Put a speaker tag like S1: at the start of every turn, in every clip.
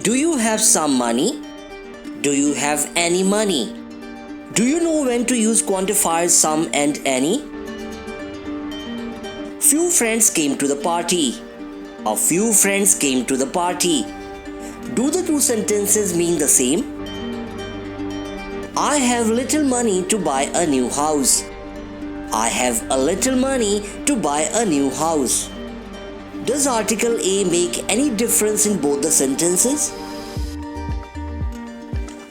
S1: Do you have some money? Do you have any money? Do you know when to use quantifiers some and any? Few friends came to the party. A few friends came to the party. Do the two sentences mean the same? I have little money to buy a new house. I have a little money to buy a new house. Does article A make any difference in both the sentences?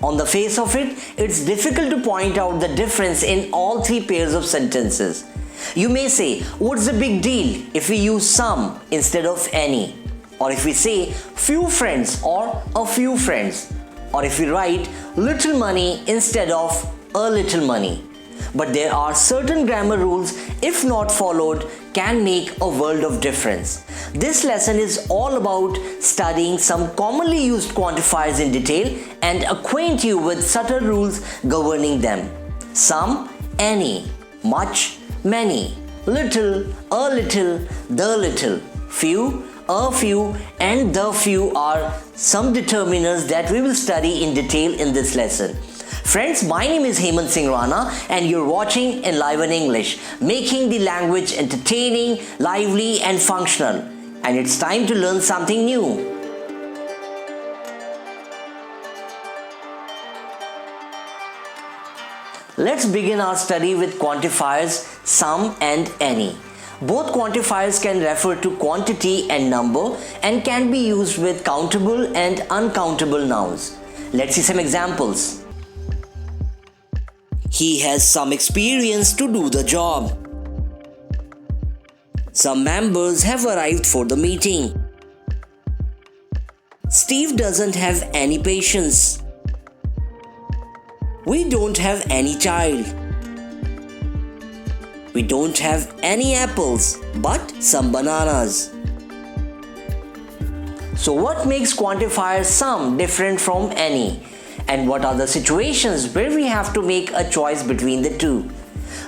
S1: On the face of it, it's difficult to point out the difference in all three pairs of sentences. You may say, what's the big deal if we use some instead of any? Or if we say few friends or a few friends? Or if we write little money instead of a little money? But there are certain grammar rules, if not followed, can make a world of difference. This lesson is all about studying some commonly used quantifiers in detail and acquaint you with subtle rules governing them. Some, any, much, many, little, a little, the little, few, a few, and the few are some determiners that we will study in detail in this lesson. Friends, my name is Hemant Singh Rana and you're watching Enliven English, making the language entertaining, lively and functional. And it's time to learn something new. Let's begin our study with quantifiers some and any. Both quantifiers can refer to quantity and number and can be used with countable and uncountable nouns. Let's see some examples. He has some experience to do the job. Some members have arrived for the meeting. Steve doesn't have any patience. We don't have any child. We don't have any apples, but some bananas. So what makes quantifier some different from any? And what are the situations where we have to make a choice between the two?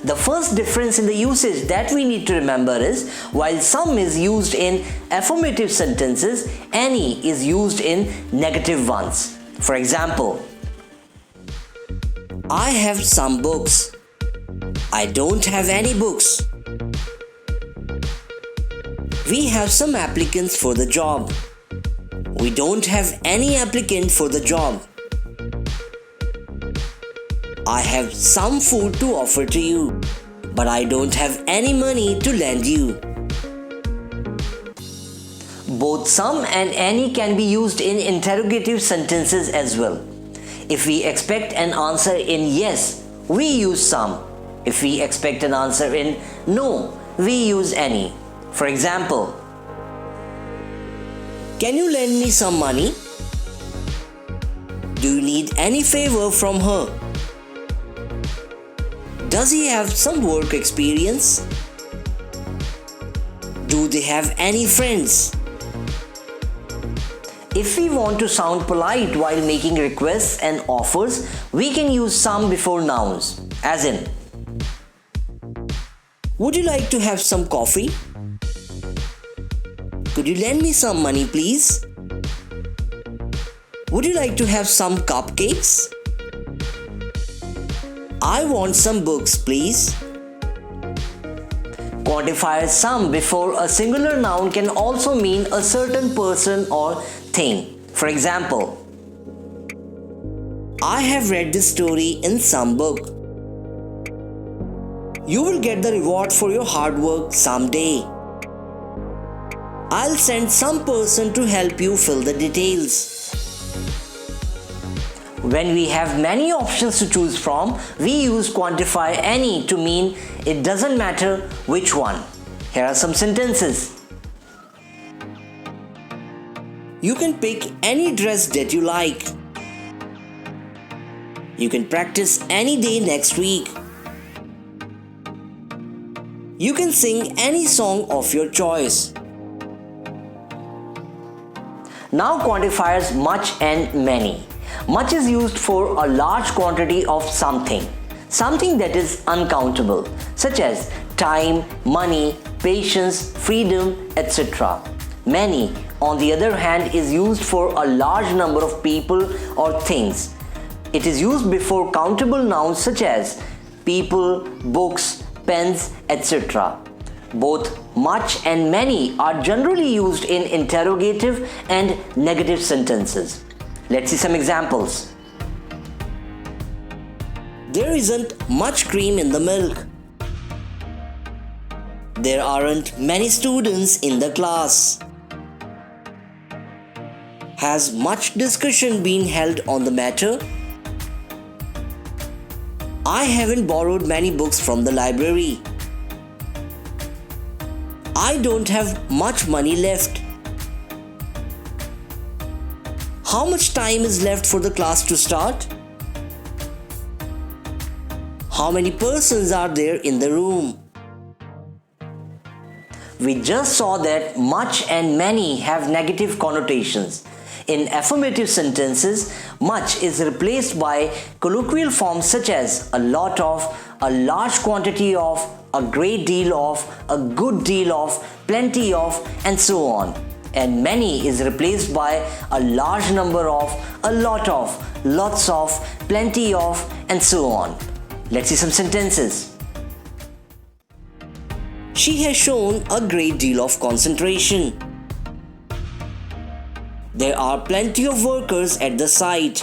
S1: The first difference in the usage that we need to remember is, while some is used in affirmative sentences, any is used in negative ones. For example, I have some books. I don't have any books. We have some applicants for the job. We don't have any applicant for the job. I have some food to offer to you, but I don't have any money to lend you. Both some and any can be used in interrogative sentences as well. If we expect an answer in yes, we use some. If we expect an answer in no, we use any. For example, can you lend me some money? Do you need any favor from her? Does he have some work experience? Do they have any friends? If we want to sound polite while making requests and offers, we can use some before nouns, as in, would you like to have some coffee? Could you lend me some money, please? Would you like to have some cupcakes? I want some books, please. Quantifier some before a singular noun can also mean a certain person or thing. For example, I have read this story in some book. You will get the reward for your hard work someday. I'll send some person to help you fill the details. When we have many options to choose from, we use quantifier any to mean it doesn't matter which one. Here are some sentences. You can pick any dress that you like. You can practice any day next week. You can sing any song of your choice. Now quantifiers much and many. Much is used for a large quantity of something that is uncountable, such as time, money, patience, freedom, etc. Many, on the other hand, is used for a large number of people or things. It is used before countable nouns such as people, books, pens, etc. Both much and many are generally used in interrogative and negative sentences. Let's see some examples. There isn't much cream in the milk. There aren't many students in the class. Has much discussion been held on the matter? I haven't borrowed many books from the library. I don't have much money left. How much time is left for the class to start? How many persons are there in the room? We just saw that much and many have negative connotations. In affirmative sentences, much is replaced by colloquial forms such as a lot of, a large quantity of, a great deal of, a good deal of, plenty of, and so on. And many is replaced by a large number of, a lot of, lots of, plenty of, and so on. Let's see some sentences. She has shown a great deal of concentration. There are plenty of workers at the site.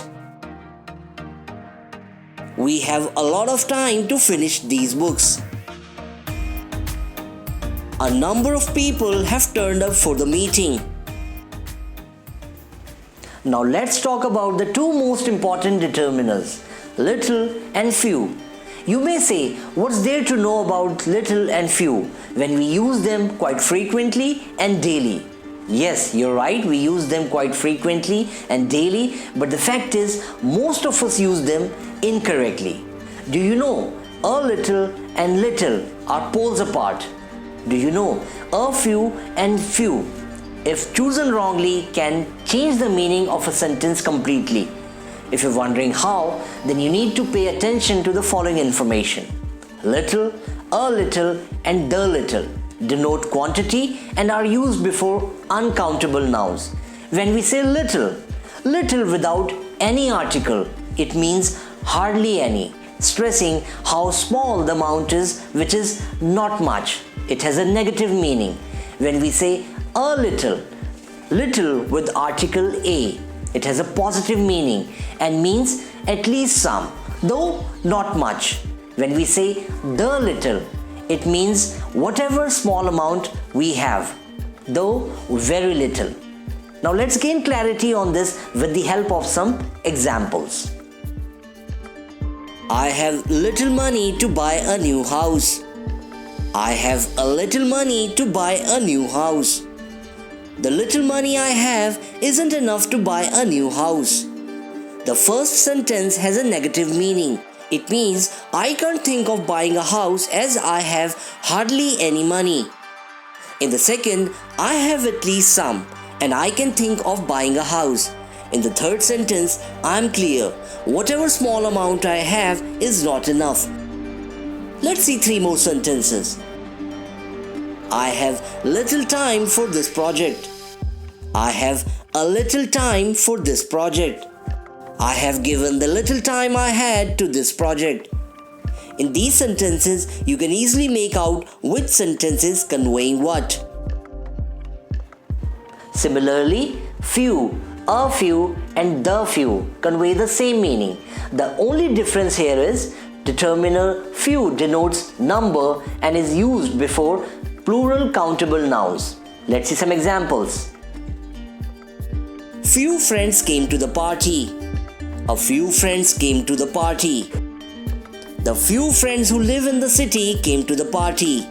S1: We have a lot of time to finish these books. A number of people have turned up for the meeting. Now let's talk about the two most important determiners, little and few. You may say, what's there to know about little and few when we use them quite frequently and daily? Yes, you're right, we use them quite frequently and daily, but the fact is, most of us use them incorrectly. Do you know, a little and little are poles apart? Do you know, a few and few, if chosen wrongly, can change the meaning of a sentence completely? If you're wondering how, then you need to pay attention to the following information. Little, a little, and the little denote quantity and are used before uncountable nouns. When we say little, little without any article, it means hardly any, stressing how small the amount is, which is not much. It has a negative meaning. When we say a little, little with article a, it has a positive meaning and means at least some, though not much. When we say the little, it means whatever small amount we have, though very little. Now let's gain clarity on this with the help of some examples. I have little money to buy a new house. I have a little money to buy a new house. The little money I have isn't enough to buy a new house. The first sentence has a negative meaning. It means I can't think of buying a house as I have hardly any money. In the second, I have at least some and I can think of buying a house. In the third sentence, I'm clear. Whatever small amount I have is not enough. Let's see three more sentences. I have little time for this project. I have a little time for this project. I have given the little time I had to this project. In these sentences, you can easily make out which sentence is conveying what. Similarly, few, a few, and the few convey the same meaning. The only difference here is determiner few denotes number and is used before plural countable nouns. Let's see some examples. Few friends came to the party. A few friends came to the party. The few friends who live in the city came to the party.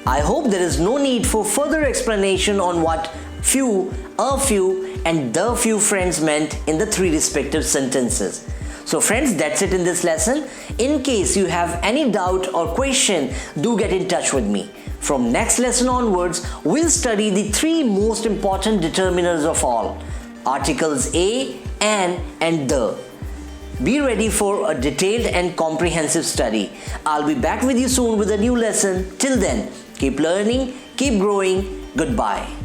S1: I hope there is no need for further explanation on what few, a few, and the few friends meant in the three respective sentences. So friends, that's it in this lesson. In case you have any doubt or question, do get in touch with me. From next lesson onwards, we'll study the three most important determiners of all. Articles a, an, and the. Be ready for a detailed and comprehensive study. I'll be back with you soon with a new lesson. Till then, keep learning, keep Keep growing. Goodbye.